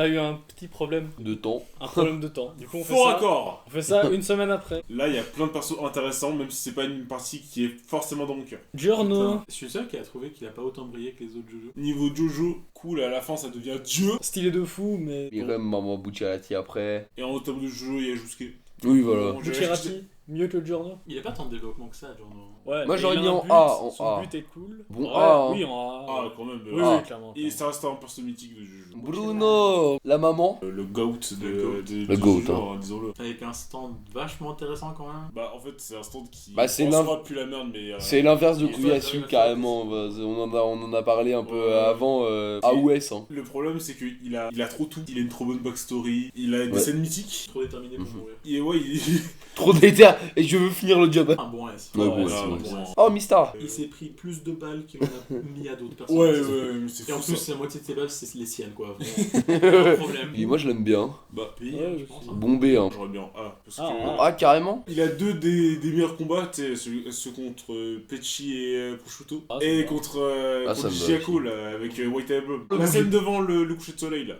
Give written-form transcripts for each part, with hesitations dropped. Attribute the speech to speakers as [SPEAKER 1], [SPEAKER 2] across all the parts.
[SPEAKER 1] a eu un petit problème.
[SPEAKER 2] De temps.
[SPEAKER 1] Un problème de temps. Du coup,
[SPEAKER 3] Faux raccord.
[SPEAKER 1] on fait ça une semaine après.
[SPEAKER 3] Là, il y a plein de persos intéressants, même si c'est pas une partie qui est forcément dans mon cœur.
[SPEAKER 1] Giorno.
[SPEAKER 4] Je suis le seul qui a trouvé qu'il a pas autant brillé que les autres Jojo.
[SPEAKER 3] Niveau Jojo, cool, à la fin ça devient Dieu.
[SPEAKER 1] Stylé de fou, mais.
[SPEAKER 2] Et même Maman Bucciarati après.
[SPEAKER 3] Et en top de Jojo, il y a Jouske.
[SPEAKER 2] Oui, voilà.
[SPEAKER 3] Bon,
[SPEAKER 1] Bucciarati, mieux que le Giorno.
[SPEAKER 4] Il a pas tant de développement que ça, Jojo.
[SPEAKER 1] Ouais.
[SPEAKER 2] Moi,
[SPEAKER 1] mais
[SPEAKER 2] j'aurais
[SPEAKER 1] il a
[SPEAKER 2] mis
[SPEAKER 1] un
[SPEAKER 2] en
[SPEAKER 1] but,
[SPEAKER 2] A, en
[SPEAKER 1] son
[SPEAKER 2] A.
[SPEAKER 1] but est cool.
[SPEAKER 2] Bon,
[SPEAKER 1] Ouais,
[SPEAKER 2] A, hein.
[SPEAKER 1] Oui, en A.
[SPEAKER 3] Ah, quand même.
[SPEAKER 1] Oui,
[SPEAKER 2] Ah.
[SPEAKER 1] oui, clairement.
[SPEAKER 3] Et ça reste un perso mythique de Jojo.
[SPEAKER 2] Bruno. La maman.
[SPEAKER 3] Le GOAT
[SPEAKER 2] Le GOAT,
[SPEAKER 3] Jojo,
[SPEAKER 2] hein.
[SPEAKER 3] disons-le.
[SPEAKER 4] Avec un stand vachement intéressant quand même.
[SPEAKER 3] Bah, en fait, c'est un stand qui.
[SPEAKER 2] Bah, c'est
[SPEAKER 3] on
[SPEAKER 2] l'un-
[SPEAKER 3] saura plus la merde, mais.
[SPEAKER 2] C'est l'inverse de
[SPEAKER 4] il faut
[SPEAKER 2] Kuyasu
[SPEAKER 4] arriver à
[SPEAKER 2] carrément. Bah, on en a parlé un peu
[SPEAKER 3] Ouais.
[SPEAKER 2] avant. AOS. Hein.
[SPEAKER 3] Le problème, c'est qu'il a trop tout. Il a une trop bonne backstory. Il a des
[SPEAKER 2] Ouais.
[SPEAKER 3] scènes mythiques.
[SPEAKER 4] Trop déterminé pour
[SPEAKER 2] Mhm.
[SPEAKER 4] mourir.
[SPEAKER 3] Et ouais,
[SPEAKER 2] Trop déter. Et je veux finir le job.
[SPEAKER 4] Un bon S.
[SPEAKER 2] Ouais,
[SPEAKER 1] bon,
[SPEAKER 2] bon,
[SPEAKER 1] c'est
[SPEAKER 2] c'est
[SPEAKER 3] bon.
[SPEAKER 2] bon. Oh, Mistar.
[SPEAKER 4] Il s'est pris plus de balles qu'il en a mis à d'autres personnes.
[SPEAKER 3] Ouais, mais c'est
[SPEAKER 4] Et en
[SPEAKER 3] fou
[SPEAKER 4] plus,
[SPEAKER 3] ça.
[SPEAKER 4] la moitié de ses balles, c'est les siennes quoi. Vraiment. Pas de problème.
[SPEAKER 2] Puis moi je l'aime bien.
[SPEAKER 3] Bah,
[SPEAKER 4] Puis,
[SPEAKER 1] Ouais,
[SPEAKER 4] je
[SPEAKER 1] aussi.
[SPEAKER 4] pense.
[SPEAKER 2] Bon B. Hein.
[SPEAKER 3] j'aurais bien A. Parce
[SPEAKER 1] Ah,
[SPEAKER 3] que.
[SPEAKER 2] Ah, carrément.
[SPEAKER 3] Il a deux des meilleurs combats, tu sais, ceux contre Pecci et Prosciutto.
[SPEAKER 1] Ah, ça
[SPEAKER 3] Et
[SPEAKER 1] va.
[SPEAKER 3] contre,
[SPEAKER 2] Ah, ça
[SPEAKER 3] contre
[SPEAKER 2] me va
[SPEAKER 3] Giaco,
[SPEAKER 2] aussi.
[SPEAKER 3] là, avec White Album.
[SPEAKER 2] Oh,
[SPEAKER 3] La
[SPEAKER 2] oui.
[SPEAKER 3] scène devant le coucher de soleil, là.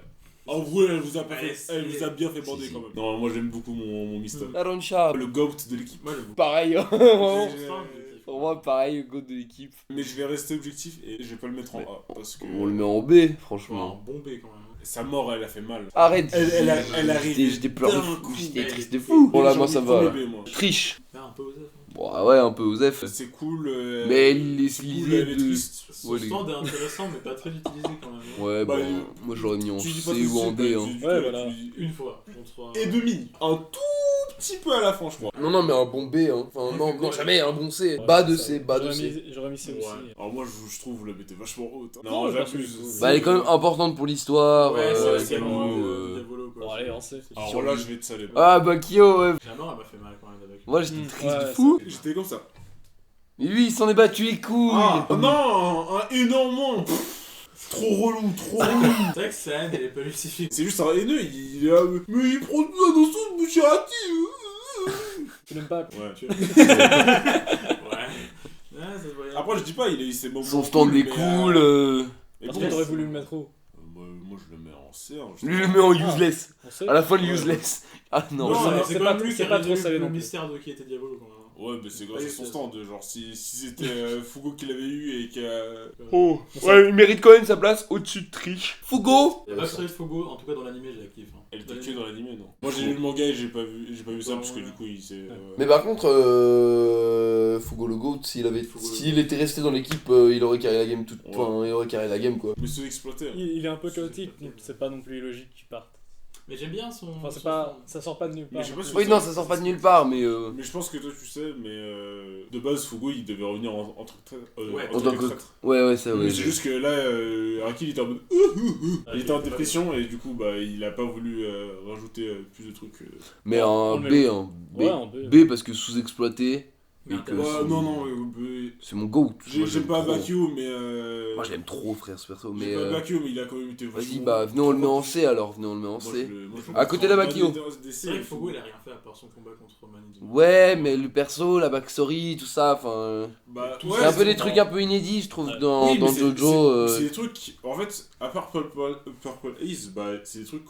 [SPEAKER 3] En vrai, elle vous a, pas
[SPEAKER 4] Ouais,
[SPEAKER 3] fait- elle vous a bien fait bander
[SPEAKER 2] Si,
[SPEAKER 3] quand même. Non, moi j'aime beaucoup mon Mister.
[SPEAKER 2] Aaron Sharp.
[SPEAKER 3] Le GOAT de l'équipe.
[SPEAKER 4] Moi, j'aime beaucoup.
[SPEAKER 2] Pareil. Hein.
[SPEAKER 3] J'ai-
[SPEAKER 2] Pour moi, pareil, go de l'équipe.
[SPEAKER 3] Mais je vais rester objectif et je vais pas le mettre en A. Parce que
[SPEAKER 2] On le met en B,
[SPEAKER 4] Ouais,
[SPEAKER 2] franchement.
[SPEAKER 4] un bon B quand même.
[SPEAKER 3] sa mort, elle a fait mal.
[SPEAKER 2] Arrête.
[SPEAKER 3] Elle arrive.
[SPEAKER 2] J'étais pleuré de
[SPEAKER 3] d'un
[SPEAKER 2] fou.
[SPEAKER 3] coup.
[SPEAKER 2] J'étais triste de fou. Bon, là, moi ça va. Là.
[SPEAKER 3] Moi.
[SPEAKER 2] Triche.
[SPEAKER 4] Là, un peu aux F. Hein.
[SPEAKER 2] Bon, ah ouais, un peu aux F.
[SPEAKER 3] C'est cool.
[SPEAKER 2] Mais les
[SPEAKER 3] c'est cool,
[SPEAKER 2] l'idée
[SPEAKER 3] elle est
[SPEAKER 2] de.
[SPEAKER 3] triste.
[SPEAKER 4] Son
[SPEAKER 2] Ouais, les-
[SPEAKER 4] stand est intéressant, mais pas très utilisé quand même.
[SPEAKER 2] Ouais,
[SPEAKER 3] Bah,
[SPEAKER 2] bon, moi j'aurais mis en
[SPEAKER 3] Tu dis pas
[SPEAKER 2] C
[SPEAKER 3] tout de
[SPEAKER 2] ou en
[SPEAKER 3] suite,
[SPEAKER 2] D.
[SPEAKER 3] bah,
[SPEAKER 2] Hein.
[SPEAKER 3] tu dis-
[SPEAKER 1] Ouais,
[SPEAKER 3] tu
[SPEAKER 1] voilà.
[SPEAKER 3] dis-
[SPEAKER 4] Une fois. Contre,
[SPEAKER 3] Et demi. Un tout petit peu à la fin, je crois.
[SPEAKER 2] Non, non, mais un bon B. Hein. Enfin, non, non, jamais un bon C.
[SPEAKER 1] Ouais,
[SPEAKER 2] bas de
[SPEAKER 1] ça,
[SPEAKER 2] C, bas de C.
[SPEAKER 1] J'aurais mis C
[SPEAKER 3] Ouais.
[SPEAKER 1] aussi.
[SPEAKER 3] Alors moi, je trouve vous la mettez vachement haute. Hein.
[SPEAKER 1] Non,
[SPEAKER 3] Non,
[SPEAKER 1] le perso,
[SPEAKER 3] j'abuse.
[SPEAKER 1] il est cool.
[SPEAKER 2] Bah, elle est quand même importante pour l'histoire.
[SPEAKER 4] Ouais,
[SPEAKER 2] et
[SPEAKER 4] c'est
[SPEAKER 2] tout,
[SPEAKER 4] vraiment
[SPEAKER 2] euh.
[SPEAKER 4] Diavolo quoi.
[SPEAKER 1] Bon, allez, on sait.
[SPEAKER 3] Alors là, je vais te saler.
[SPEAKER 2] Ah, bah, Kyo, ouais.
[SPEAKER 4] La mort, elle m'a fait mal quand même avec.
[SPEAKER 2] Moi j'étais triste
[SPEAKER 1] Ouais,
[SPEAKER 2] de fou.
[SPEAKER 3] J'étais comme ça.
[SPEAKER 2] Mais lui, il s'en est battu les couilles.
[SPEAKER 3] Ah non, un énorme. Trop relou, trop relou.
[SPEAKER 4] C'est vrai que sa haine, elle est pas justifiée.
[SPEAKER 3] C'est juste un haineux, il est là, mais il prend tout ça dans son Bucciarati.
[SPEAKER 1] Tu l'aimes pas?
[SPEAKER 3] Ouais.
[SPEAKER 4] Tu vois. Ouais. Ouais, ça se voyait.
[SPEAKER 3] Après, je dis pas, il a eu ses moments.
[SPEAKER 2] Son stand
[SPEAKER 3] cool,
[SPEAKER 2] est
[SPEAKER 3] mais,
[SPEAKER 2] cool.
[SPEAKER 3] mais
[SPEAKER 1] Par
[SPEAKER 3] bon,
[SPEAKER 1] contre, t'aurais voulu le mettre où?
[SPEAKER 3] moi, je le mets en C. Hein,
[SPEAKER 2] Lui, le met en useless.
[SPEAKER 1] On sait.
[SPEAKER 2] À la fin, le
[SPEAKER 3] Ouais.
[SPEAKER 2] useless. Ah non.
[SPEAKER 3] Non,
[SPEAKER 1] c'est
[SPEAKER 4] c'est
[SPEAKER 1] pas-
[SPEAKER 4] pas lui qui
[SPEAKER 1] c'est
[SPEAKER 4] a
[SPEAKER 1] pas trop
[SPEAKER 4] résolu
[SPEAKER 1] salé
[SPEAKER 4] le
[SPEAKER 1] non plus.
[SPEAKER 4] mystère de qui était Diavolo quand même.
[SPEAKER 3] Ouais, mais c'est grâce
[SPEAKER 4] Ouais,
[SPEAKER 3] à son
[SPEAKER 4] c'est-
[SPEAKER 3] stand. Genre, si c'était Fugo qui l'avait eu et qui a.
[SPEAKER 2] Oh, ouais, il mérite quand même sa place au-dessus de Triche. Fugo.
[SPEAKER 4] La backstory de Fogo, en tout cas dans l'animé, je la kiffe. Hein.
[SPEAKER 3] Elle était que dans l'anime, non? Moi, j'ai lu le manga et j'ai pas vu ça parce que du coup, il s'est.
[SPEAKER 2] Mais par contre, Fugo le GOAT, s'il était resté dans l'équipe, il aurait carré la game toute.
[SPEAKER 3] Ouais.
[SPEAKER 2] Enfin, il aurait carré la game quoi.
[SPEAKER 3] Mais sous-exploité. Hein.
[SPEAKER 1] Il est un peu chaotique, donc c'est pas non plus logique qu'il parte.
[SPEAKER 4] Mais j'aime bien son.
[SPEAKER 1] Enfin, c'est
[SPEAKER 4] son
[SPEAKER 1] pas,
[SPEAKER 4] stand.
[SPEAKER 1] ça sort pas de nulle
[SPEAKER 3] Mais
[SPEAKER 1] part.
[SPEAKER 3] je sais pas si-
[SPEAKER 2] Oui, non, ça sort pas de nulle part, mais.
[SPEAKER 3] Mais je pense que toi tu sais, mais de base Fugo il devait revenir en tant que
[SPEAKER 4] Ouais,
[SPEAKER 3] en
[SPEAKER 2] en
[SPEAKER 3] tant
[SPEAKER 2] tant
[SPEAKER 3] que
[SPEAKER 2] que-
[SPEAKER 3] traître.
[SPEAKER 2] Ouais, ouais, ça, ouais.
[SPEAKER 3] Mais c'est juste que là, Araki il était en mode. Il était en dépression et du coup bah il a pas voulu rajouter plus de trucs.
[SPEAKER 2] Mais
[SPEAKER 1] On
[SPEAKER 2] un
[SPEAKER 1] le
[SPEAKER 2] B,
[SPEAKER 1] met-
[SPEAKER 2] hein. B.
[SPEAKER 1] Ouais, en B.
[SPEAKER 2] B parce que sous-exploité.
[SPEAKER 4] Mais
[SPEAKER 2] Et que
[SPEAKER 4] intéressant.
[SPEAKER 2] son-
[SPEAKER 3] non,
[SPEAKER 2] C'est mon GOAT. Moi,
[SPEAKER 3] j'aime
[SPEAKER 2] j'aime
[SPEAKER 3] pas
[SPEAKER 2] trop.
[SPEAKER 3] Bakio mais.
[SPEAKER 2] Moi, je l'aime trop, frère, ce perso. Mais.
[SPEAKER 3] J'aime pas Bakio mais il a quand même été.
[SPEAKER 2] Vas-y,
[SPEAKER 3] vachement-
[SPEAKER 2] bah, venez, on le met en C alors. Venez, on le met en
[SPEAKER 3] Moi,
[SPEAKER 2] C.
[SPEAKER 3] moi, je le
[SPEAKER 2] À
[SPEAKER 3] mets
[SPEAKER 2] côté de la
[SPEAKER 3] en
[SPEAKER 2] Bakio.
[SPEAKER 3] des
[SPEAKER 4] C'est vrai que Fogo, il a rien fait à part son combat contre Maniji.
[SPEAKER 2] Ouais, mais le perso, la backstory, tout ça, enfin.
[SPEAKER 3] Bah,
[SPEAKER 4] C'est
[SPEAKER 3] ouais,
[SPEAKER 2] C'est un peu des
[SPEAKER 3] bon.
[SPEAKER 2] trucs un peu inédits, je trouve,
[SPEAKER 1] Ouais.
[SPEAKER 2] dans,
[SPEAKER 3] Oui, mais
[SPEAKER 2] dans
[SPEAKER 3] c'est-
[SPEAKER 2] Jojo.
[SPEAKER 3] C'est des trucs, en fait, à part Purple Haze, bah, c'est des trucs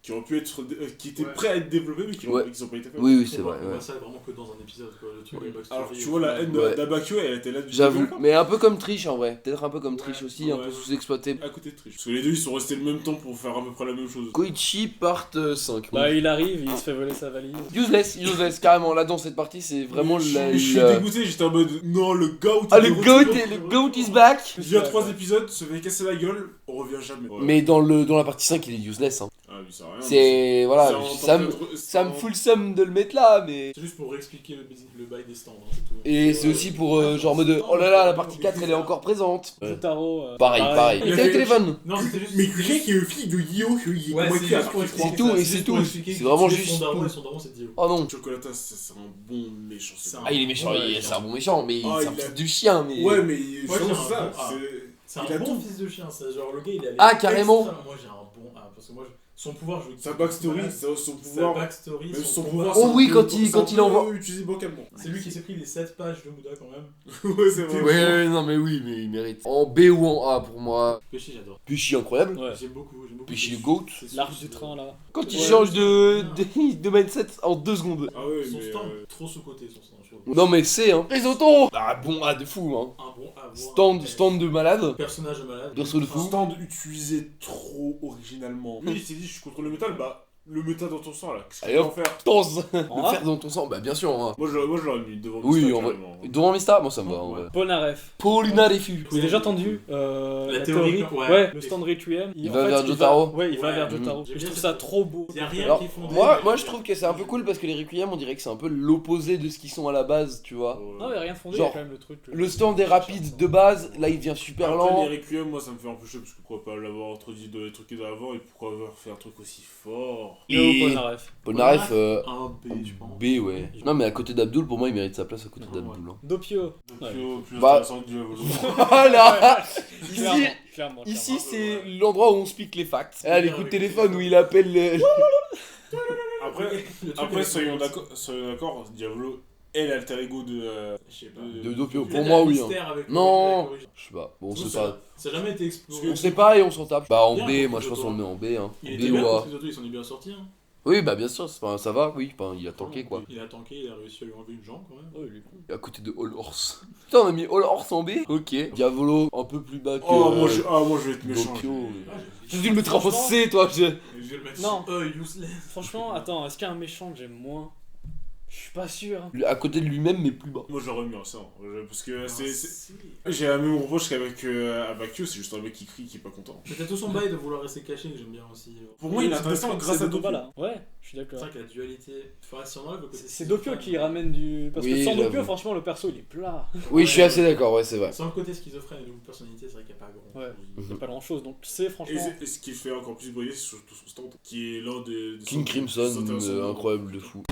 [SPEAKER 3] qui auraient pu être, qui étaient
[SPEAKER 4] Ouais.
[SPEAKER 3] prêts à être développés, mais qui
[SPEAKER 2] Ouais.
[SPEAKER 3] ont pas été faits.
[SPEAKER 2] Oui, oui, c'est
[SPEAKER 4] On
[SPEAKER 2] vrai.
[SPEAKER 4] voit
[SPEAKER 2] Ouais.
[SPEAKER 4] ça vraiment que dans un épisode, quoi. Le truc
[SPEAKER 1] Oui.
[SPEAKER 4] avec backstory.
[SPEAKER 3] Alors, tu vois, la haine
[SPEAKER 2] Ouais.
[SPEAKER 3] d'Abakio, elle était là du
[SPEAKER 2] J'avoue,
[SPEAKER 3] début,
[SPEAKER 2] mais un peu comme Triche en vrai. Peut-être un peu comme Triche
[SPEAKER 4] Ouais.
[SPEAKER 2] aussi, un peu
[SPEAKER 3] Ouais.
[SPEAKER 2] sous-exploité.
[SPEAKER 3] à côté de Trish. Parce que les deux, ils sont restés le même temps pour faire à peu près la même chose.
[SPEAKER 2] Koichi part 5.
[SPEAKER 1] Bah, il arrive, il se fait voler sa valise.
[SPEAKER 2] Useless, carrément. Là, dans cette partie, c'est vraiment
[SPEAKER 3] Je suis
[SPEAKER 2] la.
[SPEAKER 3] dégoûté, j'étais en mode, non, le GOAT.
[SPEAKER 2] Ah,
[SPEAKER 3] il est
[SPEAKER 2] le
[SPEAKER 3] retour.
[SPEAKER 2] GOAT is back!
[SPEAKER 3] Il y a 3 épisodes, se fait casser la gueule, on revient jamais. Ouais.
[SPEAKER 2] Mais dans la partie 5, il est useless. Hein.
[SPEAKER 3] Ah, lui, ça a rien.
[SPEAKER 2] C'est. Voilà,
[SPEAKER 3] C'est en
[SPEAKER 2] ça
[SPEAKER 3] tant
[SPEAKER 2] me.
[SPEAKER 3] que-
[SPEAKER 2] Ça me fout le seum de le mettre là, mais.
[SPEAKER 4] C'est juste pour réexpliquer le bail des stands. Hein, c'est tout.
[SPEAKER 2] Et c'est aussi pour genre mode oh là là, la partie 4 elle est encore présente.
[SPEAKER 1] Futaro.
[SPEAKER 2] Pareil.
[SPEAKER 3] Il
[SPEAKER 2] Il
[SPEAKER 3] a
[SPEAKER 2] était au
[SPEAKER 3] fait-
[SPEAKER 2] téléphone.
[SPEAKER 4] Non, c'était juste.
[SPEAKER 3] Mais quelqu'un qui est le fils de Yo, il est
[SPEAKER 4] Ouais,
[SPEAKER 3] convaincu
[SPEAKER 4] c'est
[SPEAKER 3] à
[SPEAKER 4] juste pour
[SPEAKER 3] partir
[SPEAKER 4] expliquer
[SPEAKER 2] C'est tout,
[SPEAKER 4] ça,
[SPEAKER 2] et
[SPEAKER 4] c'est
[SPEAKER 2] c'est
[SPEAKER 4] juste pour
[SPEAKER 2] tout.
[SPEAKER 4] expliquer
[SPEAKER 2] C'est
[SPEAKER 4] qu'il
[SPEAKER 2] vraiment
[SPEAKER 4] tuait
[SPEAKER 2] juste
[SPEAKER 4] son daron
[SPEAKER 2] tout.
[SPEAKER 4] et son daron, c'est Dio.
[SPEAKER 2] Oh non.
[SPEAKER 3] Chocolata, c'est un bon méchant.
[SPEAKER 4] C'est un-
[SPEAKER 2] Ah, il est méchant,
[SPEAKER 4] Ouais,
[SPEAKER 2] c'est un bon méchant, mais
[SPEAKER 3] Ah,
[SPEAKER 2] c'est un
[SPEAKER 3] il a-
[SPEAKER 2] fils du chien, mais.
[SPEAKER 3] Ouais, mais
[SPEAKER 4] Moi,
[SPEAKER 3] je
[SPEAKER 4] j'ai
[SPEAKER 3] pense
[SPEAKER 4] un
[SPEAKER 3] ça,
[SPEAKER 4] bon A.
[SPEAKER 3] c'est.
[SPEAKER 4] C'est
[SPEAKER 3] Il a
[SPEAKER 4] un bon
[SPEAKER 3] tout.
[SPEAKER 4] fils de chien, ça. Genre, le gars, il a.
[SPEAKER 2] Ah, carrément.
[SPEAKER 4] Moi, j'ai un bon A. Parce que moi, Son pouvoir, je
[SPEAKER 3] Sa backstory,
[SPEAKER 4] Voilà.
[SPEAKER 3] son
[SPEAKER 4] Sa
[SPEAKER 3] pouvoir.
[SPEAKER 4] backstory,
[SPEAKER 3] Même
[SPEAKER 4] son
[SPEAKER 3] son
[SPEAKER 4] pouvoir.
[SPEAKER 3] pouvoir.
[SPEAKER 2] Oh oui,
[SPEAKER 3] c'est
[SPEAKER 2] quand
[SPEAKER 3] un peu-
[SPEAKER 2] il-
[SPEAKER 3] c'est
[SPEAKER 2] quand
[SPEAKER 3] un
[SPEAKER 2] il
[SPEAKER 3] peu
[SPEAKER 2] envoie-
[SPEAKER 3] utilisé bancalement.
[SPEAKER 4] C'est lui qui s'est pris les 7 pages de Bouddha quand même.
[SPEAKER 3] Ouais, c'est vrai.
[SPEAKER 2] Ouais, non, mais oui, mais il mérite. En B ou en A pour moi.
[SPEAKER 4] Péché, j'adore.
[SPEAKER 2] Pichi incroyable.
[SPEAKER 1] Ouais.
[SPEAKER 4] J'aime beaucoup.
[SPEAKER 2] Pichi GOAT.
[SPEAKER 4] C'est
[SPEAKER 1] L'arc
[SPEAKER 4] sûr,
[SPEAKER 1] du train là.
[SPEAKER 2] Quand il
[SPEAKER 1] Ouais.
[SPEAKER 2] change de mindset en 2 secondes.
[SPEAKER 3] Ah ouais,
[SPEAKER 4] Son
[SPEAKER 3] mais.
[SPEAKER 4] stand, trop sous-côté son stand, je trouve.
[SPEAKER 2] Non, mais c'est, hein. Risotto. Ah bon, de fou, hein.
[SPEAKER 4] Un bon à voir.
[SPEAKER 2] Stand de malade.
[SPEAKER 4] Personnage de malade.
[SPEAKER 2] Perso de fou.
[SPEAKER 3] Stand utilisé trop originalement. Lui, il s'est dit, je suis contre le métal, bah, le métal dans ton sang là, qu'est-ce
[SPEAKER 2] Allez,
[SPEAKER 3] qu'il va en
[SPEAKER 2] hop.
[SPEAKER 3] faire?
[SPEAKER 2] Danse.
[SPEAKER 1] En
[SPEAKER 2] Le
[SPEAKER 1] A
[SPEAKER 2] faire dans ton sang, bah bien sûr, hein.
[SPEAKER 3] Moi, je l'aurais mis devant
[SPEAKER 2] Oui,
[SPEAKER 3] Mista,
[SPEAKER 2] en vrai.
[SPEAKER 3] carrément.
[SPEAKER 2] Devant Mista, moi ça me va en
[SPEAKER 4] Ouais.
[SPEAKER 2] vrai.
[SPEAKER 1] Polnareff.
[SPEAKER 2] Paulina Refu.
[SPEAKER 1] Vous avez déjà entendu
[SPEAKER 4] La théorie, ouais.
[SPEAKER 1] Ouais, le stand Requiem.
[SPEAKER 2] Il va vers Jotaro.
[SPEAKER 1] Ouais, il va
[SPEAKER 4] Ouais.
[SPEAKER 1] vers Jotaro.
[SPEAKER 4] J'aime
[SPEAKER 1] Je
[SPEAKER 4] bien
[SPEAKER 1] trouve
[SPEAKER 4] ça.
[SPEAKER 1] ça trop beau.
[SPEAKER 4] Il y a rien
[SPEAKER 2] Alors,
[SPEAKER 4] qui font
[SPEAKER 2] moi je trouve que c'est un peu cool parce que les Requiem on dirait que c'est un peu l'opposé de ce qu'ils sont à la base, tu vois.
[SPEAKER 1] Non, mais rien fondé, il y
[SPEAKER 2] Genre,
[SPEAKER 1] a quand même le truc.
[SPEAKER 2] Le stand est rapide de base, là il devient super
[SPEAKER 3] Après,
[SPEAKER 2] lent.
[SPEAKER 3] les Requiem, moi, ça me fait un peu chier parce que pourquoi pas l'avoir introduit dans les trucs d'avant et pourquoi avoir fait un truc aussi fort?
[SPEAKER 2] Et
[SPEAKER 1] Polnareff.
[SPEAKER 2] Polnareff,
[SPEAKER 4] Un B, je pense.
[SPEAKER 2] B, ouais. Non, mais à côté d'Abdul, pour moi, il mérite sa place à côté
[SPEAKER 4] Ouais.
[SPEAKER 2] d'Abdul. Hein.
[SPEAKER 1] Doppio.
[SPEAKER 3] Plus
[SPEAKER 2] Bah-
[SPEAKER 3] intéressant que Diablo.
[SPEAKER 2] Voilà.
[SPEAKER 1] Clairement,
[SPEAKER 2] Ici,
[SPEAKER 1] clairement.
[SPEAKER 2] ici
[SPEAKER 1] clairement.
[SPEAKER 2] c'est l'endroit où on speak les facts. Ah, les coups de téléphone où il appelle le...
[SPEAKER 3] Après, après soyons d'accord, Diablo est l'alter ego de.
[SPEAKER 4] Je sais pas.
[SPEAKER 2] De Doppio.
[SPEAKER 4] Il y a
[SPEAKER 2] Pour moi,
[SPEAKER 4] un
[SPEAKER 2] oui. Hein.
[SPEAKER 4] mystère avec
[SPEAKER 2] Non.
[SPEAKER 4] avec l'origine.
[SPEAKER 2] Je sais pas. Bon, on
[SPEAKER 4] Tout
[SPEAKER 2] sait
[SPEAKER 4] ça,
[SPEAKER 2] pas.
[SPEAKER 4] Ça n'a jamais été exploré.
[SPEAKER 2] On sait pas et on s'en tape. Bah, en
[SPEAKER 4] Bien,
[SPEAKER 2] B, moi je pense qu'on le met en B. Hein.
[SPEAKER 4] Il
[SPEAKER 2] B
[SPEAKER 4] était bien
[SPEAKER 2] ou
[SPEAKER 4] parce
[SPEAKER 2] A.
[SPEAKER 4] que les autos ils sont bien sortis. Hein.
[SPEAKER 2] Oui, bah bien sûr, enfin, ça va, oui. Enfin, il a tanké quoi.
[SPEAKER 4] Il a tanké, il a réussi à lui enlever une jambe quand même.
[SPEAKER 1] Oh, il est cool.
[SPEAKER 2] À côté de All Horse. Putain, on a mis All Horse en B. Ok. Diavolo, un peu plus bas que.
[SPEAKER 3] Oh, moi je vais être méchant.
[SPEAKER 2] Doppio.
[SPEAKER 4] Ouais,
[SPEAKER 2] Tu dû le mettre en C, toi.
[SPEAKER 4] Je vais le mettre
[SPEAKER 1] Non.
[SPEAKER 4] sur useless.
[SPEAKER 1] Franchement, attends, est-ce qu'il y a un méchant que j'aime moins? Je suis pas sûr. Hein.
[SPEAKER 2] À côté de lui-même, mais plus bas.
[SPEAKER 3] Moi j'aurais mis un 100. Parce que
[SPEAKER 4] Ah,
[SPEAKER 3] c'est.
[SPEAKER 4] si.
[SPEAKER 3] J'ai la même reproche qu'avec Abakio, c'est juste un mec qui crie, qui est pas content.
[SPEAKER 4] Mais t'as tout son bail de vouloir rester caché que j'aime bien aussi.
[SPEAKER 3] Pour moi, il est
[SPEAKER 1] C'est
[SPEAKER 3] intéressant
[SPEAKER 1] Doppio,
[SPEAKER 3] grâce
[SPEAKER 1] c'est
[SPEAKER 3] à
[SPEAKER 1] Doppio,
[SPEAKER 3] Doppio.
[SPEAKER 1] là. Ouais, je suis
[SPEAKER 4] C'est
[SPEAKER 1] d'accord.
[SPEAKER 4] vrai que la dualité. Enfin, si on enlève le côté.
[SPEAKER 1] C'est Doppio qui ramène du. Parce
[SPEAKER 2] Oui,
[SPEAKER 1] que sans Doppio,
[SPEAKER 2] j'avoue.
[SPEAKER 1] franchement, le perso il est plat.
[SPEAKER 2] Oui, je suis assez d'accord, ouais, c'est vrai.
[SPEAKER 4] Sans le côté schizophrène et double personnalité, c'est vrai qu'il n'y a pas grand.
[SPEAKER 1] Ouais,
[SPEAKER 2] Mhm.
[SPEAKER 1] il y a pas grand chose. Donc, c'est franchement.
[SPEAKER 3] Et ce qui le fait encore plus briller, c'est surtout son stand, qui est l'un des.
[SPEAKER 2] King Crimson, incroyable de fou.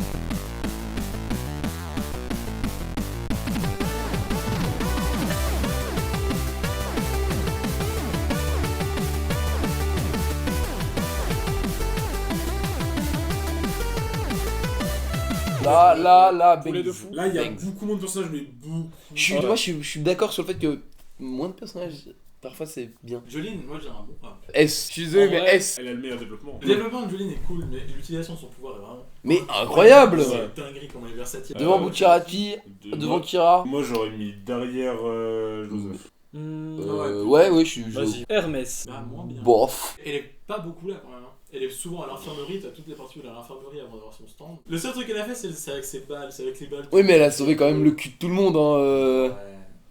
[SPEAKER 2] Là,
[SPEAKER 1] Poulet de
[SPEAKER 2] Bangs.
[SPEAKER 1] fou.
[SPEAKER 3] Là, il y a
[SPEAKER 2] Bangs.
[SPEAKER 3] beaucoup moins de personnages, mais beaucoup.
[SPEAKER 1] Ouais.
[SPEAKER 2] Moi, je suis d'accord sur le fait que moins de personnages, parfois c'est bien.
[SPEAKER 4] Jolene, moi j'ai un bon. Ah.
[SPEAKER 2] S. Je suis désolé,
[SPEAKER 1] En
[SPEAKER 2] mais
[SPEAKER 1] vrai,
[SPEAKER 2] S.
[SPEAKER 3] Elle a le meilleur développement.
[SPEAKER 4] Le développement de Jolene est cool, mais l'utilisation de son pouvoir est vraiment.
[SPEAKER 2] Mais incroyable.
[SPEAKER 4] C'est dinguerie comment il est versatile.
[SPEAKER 2] Devant
[SPEAKER 3] Euh,
[SPEAKER 2] Bucciarati, devant Kira.
[SPEAKER 3] Moi, j'aurais mis derrière Joseph.
[SPEAKER 2] Ouais, je suis.
[SPEAKER 1] Vas-y. Hermès.
[SPEAKER 4] Bah, moins bien.
[SPEAKER 2] Bof.
[SPEAKER 4] Elle est pas beaucoup là quand même. Hein. Elle est souvent à l'infirmerie, t'as toutes les parties où elle est à l'infirmerie avant d'avoir son stand. Le seul truc qu'elle a fait, c'est avec ses balles, c'est avec les balles.
[SPEAKER 2] Oui, mais elle a sauvé quand même le cul de tout le monde. Hein.
[SPEAKER 4] Ouais.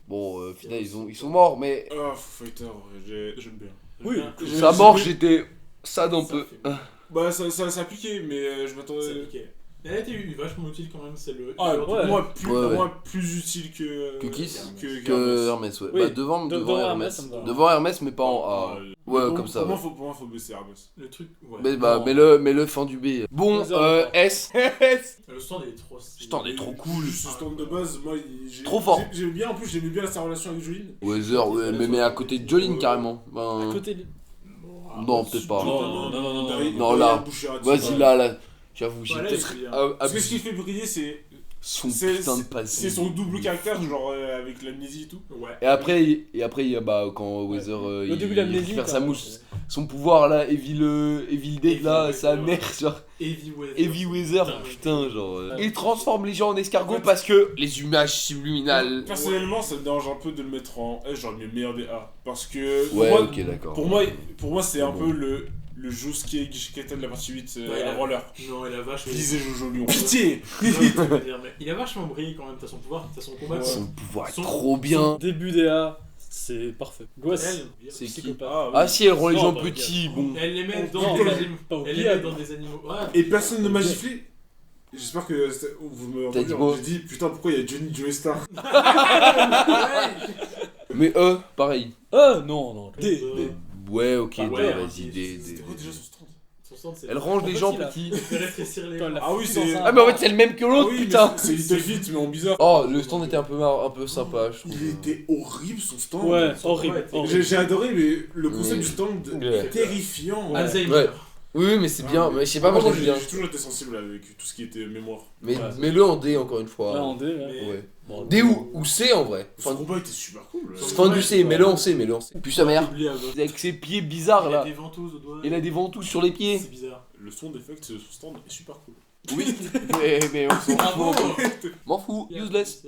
[SPEAKER 2] Bon, au final, ils sont morts, mais.
[SPEAKER 3] Ah, Foo Fighter, j'aime bien.
[SPEAKER 1] Oui.
[SPEAKER 3] J'ai-
[SPEAKER 2] Sa mort, j'étais sad un
[SPEAKER 4] Ça
[SPEAKER 2] peu.
[SPEAKER 4] fait-
[SPEAKER 3] Bah, ça a piqué, mais je
[SPEAKER 4] Ça
[SPEAKER 3] m'attendais.
[SPEAKER 4] piquait. Elle a été vachement utile quand même, c'est le.
[SPEAKER 3] Ah,
[SPEAKER 4] le-
[SPEAKER 3] pour
[SPEAKER 1] ouais.
[SPEAKER 3] moi, plus,
[SPEAKER 2] Ouais,
[SPEAKER 3] pour
[SPEAKER 2] ouais.
[SPEAKER 3] moi, plus utile que.
[SPEAKER 2] Que Kiss
[SPEAKER 3] Que
[SPEAKER 2] Que Hermès, ouais.
[SPEAKER 1] Oui,
[SPEAKER 2] Bah, devant
[SPEAKER 1] devant Hermès,
[SPEAKER 2] Hermès.
[SPEAKER 1] ça me va.
[SPEAKER 2] Devant Hermès, mais pas en A. Ouais,
[SPEAKER 3] pour-
[SPEAKER 2] comme ça,
[SPEAKER 3] Pour moi,
[SPEAKER 2] ouais.
[SPEAKER 3] pour moi, faut baisser Hermès.
[SPEAKER 4] Le truc, ouais.
[SPEAKER 2] Mais bah,
[SPEAKER 1] Non.
[SPEAKER 2] mets-le fin du B. Bon,
[SPEAKER 1] Vas-y, encore.
[SPEAKER 2] S. S.
[SPEAKER 4] Le stand il est trop.
[SPEAKER 2] Stand est trop cool.
[SPEAKER 3] Juste ce stand de base, moi,
[SPEAKER 2] Trop fort.
[SPEAKER 3] J'aimais bien, en plus, j'aimais bien sa relation avec Jolene.
[SPEAKER 2] Weather, ouais, mais à côté de Jolene carrément.
[SPEAKER 1] À
[SPEAKER 2] Ben,
[SPEAKER 1] côté de.
[SPEAKER 2] Non, peut-être pas.
[SPEAKER 1] Non,
[SPEAKER 2] là. Vas-y, là. J'avoue, j'ai
[SPEAKER 4] Ouais, là,
[SPEAKER 2] peut-être.
[SPEAKER 4] il est bien.
[SPEAKER 3] Parce que ce qui fait briller, c'est
[SPEAKER 2] Son
[SPEAKER 3] c'est-
[SPEAKER 2] putain de
[SPEAKER 3] c'est
[SPEAKER 2] passé.
[SPEAKER 3] son double caractère, genre avec l'amnésie et tout.
[SPEAKER 4] Ouais.
[SPEAKER 2] Et après, il y a bah, quand Weather
[SPEAKER 1] Au
[SPEAKER 2] il
[SPEAKER 1] début, l'amnésie.
[SPEAKER 2] récupère
[SPEAKER 1] quand
[SPEAKER 2] sa
[SPEAKER 1] même,
[SPEAKER 2] mouche,
[SPEAKER 1] c'est-
[SPEAKER 2] son pouvoir là, Evil Dead là,
[SPEAKER 4] Evil
[SPEAKER 2] sa
[SPEAKER 4] Dead,
[SPEAKER 2] mère, genre
[SPEAKER 4] Heavy Weather.
[SPEAKER 2] Heavy Weather,
[SPEAKER 4] Putain,
[SPEAKER 2] putain, genre.
[SPEAKER 1] Ouais.
[SPEAKER 2] Il transforme les gens en escargots
[SPEAKER 3] En fait-
[SPEAKER 2] parce que les images subliminales.
[SPEAKER 3] Personnellement, ça me dérange un peu de le mettre en S, genre le meilleur des A. Parce que. pour
[SPEAKER 2] Ouais,
[SPEAKER 3] moi-
[SPEAKER 2] ok, d'accord.
[SPEAKER 3] Pour moi, c'est un
[SPEAKER 2] Bon.
[SPEAKER 3] peu le Josuke Gishikata de la partie 8,
[SPEAKER 4] Ouais,
[SPEAKER 3] un roller.
[SPEAKER 4] Non, il a vachement.
[SPEAKER 3] Lisez Jojo Lion. Pitié
[SPEAKER 4] Non, je veux dire, mais il a vachement brillé quand même. T'as son pouvoir, t'as son combat.
[SPEAKER 3] Ouais.
[SPEAKER 2] Son pouvoir est
[SPEAKER 4] Son-
[SPEAKER 2] trop bien.
[SPEAKER 1] Début des A, c'est parfait. Gosse.
[SPEAKER 4] Elle,
[SPEAKER 2] C'est qui
[SPEAKER 1] Psychopathe.
[SPEAKER 2] Ah si, elle rend les
[SPEAKER 1] Non,
[SPEAKER 2] gens
[SPEAKER 1] pas
[SPEAKER 2] petits, bon.
[SPEAKER 4] elle les met
[SPEAKER 1] Non,
[SPEAKER 4] dans
[SPEAKER 1] pas-
[SPEAKER 4] des animaux.
[SPEAKER 1] pas
[SPEAKER 4] Elle les
[SPEAKER 1] oubliable.
[SPEAKER 4] met dans des animaux. Ouais.
[SPEAKER 3] Et personne ne m'a giflé. J'espère que vous me
[SPEAKER 2] T'as dit quoi?
[SPEAKER 3] J'ai dit putain, pourquoi il y a Johnny Joestar?
[SPEAKER 2] Mais pareil.
[SPEAKER 1] Non.
[SPEAKER 4] Des-
[SPEAKER 2] Mais- Ouais, ok,
[SPEAKER 1] Ah
[SPEAKER 2] bah,
[SPEAKER 1] ouais,
[SPEAKER 2] vas-y,
[SPEAKER 3] C'était quoi déjà son stand?
[SPEAKER 4] Son stand, c'est.
[SPEAKER 2] Elle range les gens
[SPEAKER 1] Petit, là.
[SPEAKER 2] petits.
[SPEAKER 4] Elle fait rétrécir les.
[SPEAKER 1] Quand elle l'a
[SPEAKER 3] Ah oui,
[SPEAKER 1] foutu
[SPEAKER 3] c'est-
[SPEAKER 1] dans un-
[SPEAKER 2] Ah, mais en fait, c'est le même que l'autre,
[SPEAKER 3] Ah oui, mais
[SPEAKER 2] putain.
[SPEAKER 3] c'est Little Feet, mais en bizarre.
[SPEAKER 2] Oh, le stand était un peu sympa, je trouve.
[SPEAKER 3] Il était horrible son stand.
[SPEAKER 1] Ouais,
[SPEAKER 4] Son
[SPEAKER 1] horrible.
[SPEAKER 4] combat était-
[SPEAKER 1] horrible.
[SPEAKER 3] J'ai adoré, mais le concept
[SPEAKER 2] Ouais.
[SPEAKER 3] du stand
[SPEAKER 2] Ouais.
[SPEAKER 3] est terrifiant.
[SPEAKER 4] Alzheimer.
[SPEAKER 2] Ouais. Oui, mais c'est bien, mais je sais pas, moi
[SPEAKER 3] Moi,
[SPEAKER 2] j'aime bien.
[SPEAKER 3] j'ai toujours été sensible avec tout ce qui était mémoire.
[SPEAKER 2] Mais
[SPEAKER 1] Ouais.
[SPEAKER 2] mets-le en D encore une fois.
[SPEAKER 1] Là, en D, ouais.
[SPEAKER 4] Mais-
[SPEAKER 2] Ouais.
[SPEAKER 1] Bon,
[SPEAKER 2] D ou C en vrai.
[SPEAKER 3] Son combat était super cool.
[SPEAKER 2] Fin du C, mets-le en C, mets-le en C. Puis sa mère.
[SPEAKER 4] Oubliable.
[SPEAKER 2] Avec ses pieds bizarres
[SPEAKER 4] Il a
[SPEAKER 2] là.
[SPEAKER 4] des ventouses aux doigts.
[SPEAKER 2] Il a des ventouses sur les pieds.
[SPEAKER 4] C'est bizarre.
[SPEAKER 3] Le son d'effect sur son stand est super cool.
[SPEAKER 2] Oui, mais on s'en
[SPEAKER 4] Bravo.
[SPEAKER 2] fout. M'en fous,
[SPEAKER 4] Il a-
[SPEAKER 2] useless.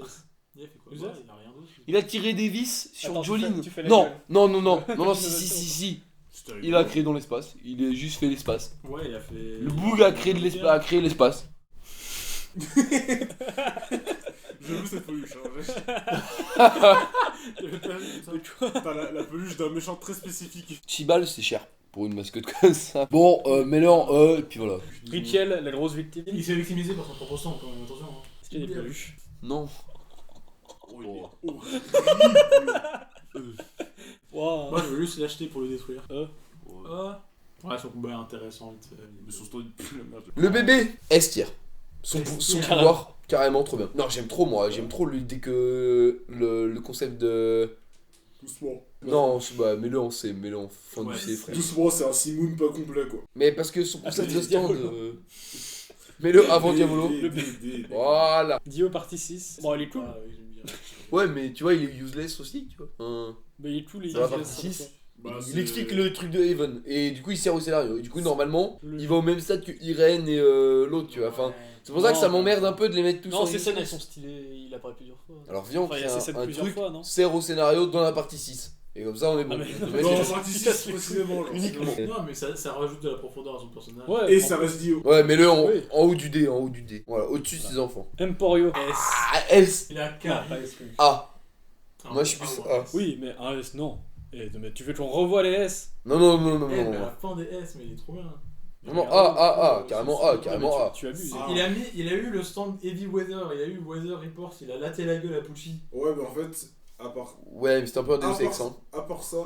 [SPEAKER 4] Il a fait quoi?
[SPEAKER 1] Useless.
[SPEAKER 4] Ouais, il a rien d'autre.
[SPEAKER 2] Il a tiré des vis sur
[SPEAKER 1] Attends,
[SPEAKER 2] Jolene.
[SPEAKER 1] tu fais la
[SPEAKER 2] Non,
[SPEAKER 1] gueule.
[SPEAKER 2] non, non, non, non, non,
[SPEAKER 1] Tu
[SPEAKER 2] si,
[SPEAKER 1] fais
[SPEAKER 2] si,
[SPEAKER 1] la
[SPEAKER 2] si, si.
[SPEAKER 3] C'était
[SPEAKER 2] Il a
[SPEAKER 3] rigolo.
[SPEAKER 2] créé dans l'espace. Il a juste fait l'espace.
[SPEAKER 4] Ouais, il a fait.
[SPEAKER 2] Le boug a créé de l'espace. A créé l'espace.
[SPEAKER 3] J'avoue cette peluche. T'as la peluche d'un méchant très spécifique.
[SPEAKER 2] 6 balles, c'est cher pour une mascotte comme ça. Bon, mets-le en E, et puis voilà.
[SPEAKER 1] Richel, la grosse victime.
[SPEAKER 4] Il s'est victimisé par son propre sang, quand même, attention. Hein.
[SPEAKER 1] Est-ce qu'il y a des peluches?
[SPEAKER 2] Non.
[SPEAKER 3] Oh, il est
[SPEAKER 1] Waouh.
[SPEAKER 4] Moi, je veux juste l'acheter pour le détruire.
[SPEAKER 3] horrible.
[SPEAKER 4] Ouais, son combat est intéressant, vite fait.
[SPEAKER 3] Mais son stand il pue la merde.
[SPEAKER 2] Le bébé, S tier. Son
[SPEAKER 4] S-tier.
[SPEAKER 2] pouvoir, carrément trop bien. Non, j'aime trop moi, j'aime trop dès que le concept de.
[SPEAKER 3] Doucement.
[SPEAKER 2] Non, bah, mets-le en C, mets-le en fin
[SPEAKER 4] Ouais,
[SPEAKER 2] du C, frère.
[SPEAKER 3] Doucement, c'est un Simoun pas complet quoi.
[SPEAKER 2] Mais parce que son concept
[SPEAKER 1] mais
[SPEAKER 2] de stand.
[SPEAKER 1] Diavolo.
[SPEAKER 2] Mets-le avant Diavolo.
[SPEAKER 3] Le
[SPEAKER 2] Voilà.
[SPEAKER 1] Dio partie 6. Bon, il est cool.
[SPEAKER 4] Ah, oui, j'aime bien.
[SPEAKER 2] Ouais, mais tu vois, il est useless aussi, tu vois.
[SPEAKER 1] Mais il est cool, les
[SPEAKER 2] Ça va,
[SPEAKER 1] gars,
[SPEAKER 2] partie
[SPEAKER 1] ça,
[SPEAKER 2] 6.
[SPEAKER 1] ça.
[SPEAKER 2] Il explique le truc de Haven. Et du coup, il sert au scénario. Et du coup, normalement,
[SPEAKER 1] Le-
[SPEAKER 2] il va au même stade que Irene et l'autre, tu vois. Enfin, c'est pour ça que ça
[SPEAKER 1] Non.
[SPEAKER 2] m'emmerde un peu de les mettre tous
[SPEAKER 1] Non,
[SPEAKER 2] en
[SPEAKER 1] ces
[SPEAKER 2] une
[SPEAKER 1] scènes, elles
[SPEAKER 2] séquence.
[SPEAKER 1] sont stylées. Il apparaît plusieurs fois.
[SPEAKER 2] Alors viens, on
[SPEAKER 1] Enfin, il y
[SPEAKER 2] crée
[SPEAKER 1] a ces scènes
[SPEAKER 2] un
[SPEAKER 1] plusieurs
[SPEAKER 2] truc,
[SPEAKER 1] fois, non?
[SPEAKER 2] sert au scénario dans la partie 6. Et comme ça, on est bon.
[SPEAKER 1] Ah, mais-
[SPEAKER 2] Le mec,
[SPEAKER 3] Non,
[SPEAKER 2] il-
[SPEAKER 3] en partie 6 précisément. genre.
[SPEAKER 2] Uniquement.
[SPEAKER 4] Non, mais ça rajoute de la profondeur à son personnage.
[SPEAKER 1] Ouais,
[SPEAKER 3] Et
[SPEAKER 1] en
[SPEAKER 3] ça
[SPEAKER 1] plus.
[SPEAKER 3] reste Dio.
[SPEAKER 2] Ouais, mets-le
[SPEAKER 1] Oui.
[SPEAKER 2] en haut du dé, en haut du dé. Voilà, au-dessus de ses enfants.
[SPEAKER 1] Emporio.
[SPEAKER 4] S.
[SPEAKER 2] Ah, S,
[SPEAKER 4] Il a
[SPEAKER 1] Non,
[SPEAKER 4] K.
[SPEAKER 1] pas S, oui.
[SPEAKER 2] A.
[SPEAKER 4] Ah,
[SPEAKER 2] Moi, je suis
[SPEAKER 4] ah,
[SPEAKER 2] plus
[SPEAKER 4] ouais.
[SPEAKER 2] A.
[SPEAKER 1] Oui, mais un S, non. Mais tu veux qu'on revoie les S?
[SPEAKER 2] Non, non, non, non,
[SPEAKER 4] Eh,
[SPEAKER 2] non.
[SPEAKER 4] mais à
[SPEAKER 2] non.
[SPEAKER 4] la fin des S, mais il est trop bien.
[SPEAKER 2] Vraiment A, carrément A, carrément A.
[SPEAKER 1] Tu abuses.
[SPEAKER 3] Ah.
[SPEAKER 4] Il a eu le stand Heavy Weather, il a eu Weather Report, il a laté la gueule à Pucci.
[SPEAKER 3] Ouais, mais en fait, à part,
[SPEAKER 2] Ouais, mais c'était un peu un Deus
[SPEAKER 3] à
[SPEAKER 2] Ex,
[SPEAKER 3] part,
[SPEAKER 2] hein.
[SPEAKER 3] à part ça,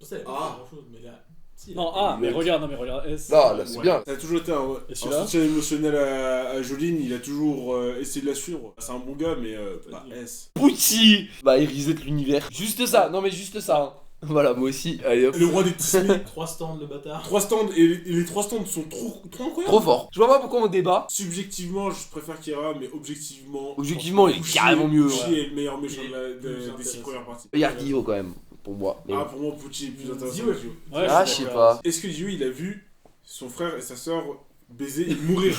[SPEAKER 4] Ça, il a pas
[SPEAKER 3] Ah.
[SPEAKER 4] fait grand chose, mais là. Si,
[SPEAKER 1] Non,
[SPEAKER 4] il a-
[SPEAKER 1] A, mais regarde, non, mais regarde S.
[SPEAKER 2] Là, c'est
[SPEAKER 3] ouais,
[SPEAKER 2] bien.
[SPEAKER 3] ça a toujours été
[SPEAKER 1] Et
[SPEAKER 3] un
[SPEAKER 1] celui-là
[SPEAKER 3] soutien émotionnel à Jolene, il a toujours essayé de la suivre. C'est un bon gars, mais bah, S.
[SPEAKER 2] Pucci. Bah, il reset l'univers. Juste ça, non mais juste ça. Hein. Voilà, moi aussi. Allez hop.
[SPEAKER 3] Le roi des Disney.
[SPEAKER 4] 3 stands, le bâtard.
[SPEAKER 3] 3 stands, et les 3 stands sont trop incroyables.
[SPEAKER 2] Trop fort. Je vois pas pourquoi on débat.
[SPEAKER 3] Subjectivement, je préfère Kira, mais objectivement.
[SPEAKER 2] Objectivement, il est
[SPEAKER 3] Pucci
[SPEAKER 2] carrément mieux.
[SPEAKER 3] Pucci est le meilleur méchant
[SPEAKER 4] Il
[SPEAKER 3] de
[SPEAKER 4] est plus
[SPEAKER 3] des 6
[SPEAKER 4] intéressant.
[SPEAKER 3] premières parties.
[SPEAKER 2] Il y a Dio quand même, pour moi. Mais
[SPEAKER 3] Ah,
[SPEAKER 2] bon.
[SPEAKER 3] pour moi, Pucci est plus intéressant.
[SPEAKER 4] Dio
[SPEAKER 3] que
[SPEAKER 4] est-
[SPEAKER 3] Dio.
[SPEAKER 1] Ouais,
[SPEAKER 2] Ah,
[SPEAKER 1] je
[SPEAKER 2] je
[SPEAKER 1] suis
[SPEAKER 2] sais
[SPEAKER 1] d'accord.
[SPEAKER 2] pas.
[SPEAKER 3] Est-ce que Dio, il a vu son frère et sa sœur baiser et mourir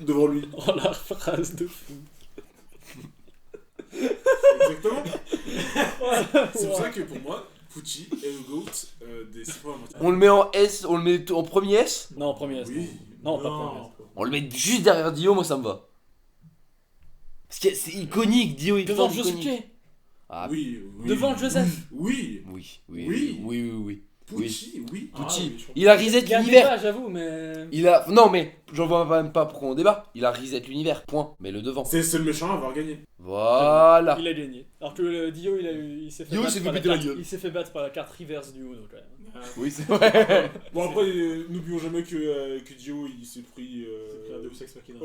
[SPEAKER 3] devant lui?
[SPEAKER 1] Oh la phrase de fou.
[SPEAKER 3] Exactement. C'est pour ça que pour moi, Pucci est le GOAT des 6 premières parties.
[SPEAKER 2] On le met en S, on le met en premier S.
[SPEAKER 1] Non, premier S.
[SPEAKER 3] Oui.
[SPEAKER 1] Non, pas premier S.
[SPEAKER 2] On le met juste derrière Dio, moi ça me va. Parce que c'est iconique, Dio est
[SPEAKER 1] Devant
[SPEAKER 2] putain d'iconique.
[SPEAKER 1] Josuke.
[SPEAKER 2] Ah,
[SPEAKER 3] Oui, oui.
[SPEAKER 1] Devant Joseph.
[SPEAKER 3] Oui.
[SPEAKER 2] oui,
[SPEAKER 3] Oui.
[SPEAKER 2] oui, oui, oui.
[SPEAKER 3] Pucci, oui.
[SPEAKER 4] Ah,
[SPEAKER 2] Pucci.
[SPEAKER 4] oui, je crois.
[SPEAKER 2] Il a reset
[SPEAKER 1] Il y a un
[SPEAKER 2] l'univers.
[SPEAKER 1] débat, j'avoue, mais.
[SPEAKER 2] Il a. Non, mais j'en vois même pas pourquoi on débat. Il a reset l'univers, point. Mais le devant.
[SPEAKER 3] C'est le méchant à avoir gagné.
[SPEAKER 2] Voilà.
[SPEAKER 1] Il a gagné. Alors que le Dio, il s'est fait
[SPEAKER 2] Dio, il
[SPEAKER 1] battre
[SPEAKER 2] s'est fait
[SPEAKER 1] par
[SPEAKER 2] péter la
[SPEAKER 1] carte-
[SPEAKER 2] gueule.
[SPEAKER 1] Il s'est fait battre par la carte reverse du Uno, quand même.
[SPEAKER 4] Ah,
[SPEAKER 2] Oui, c'est vrai.
[SPEAKER 3] Bon, après, n'oublions jamais que Dio, il s'est pris.
[SPEAKER 4] c'est un Deus Ex Machina.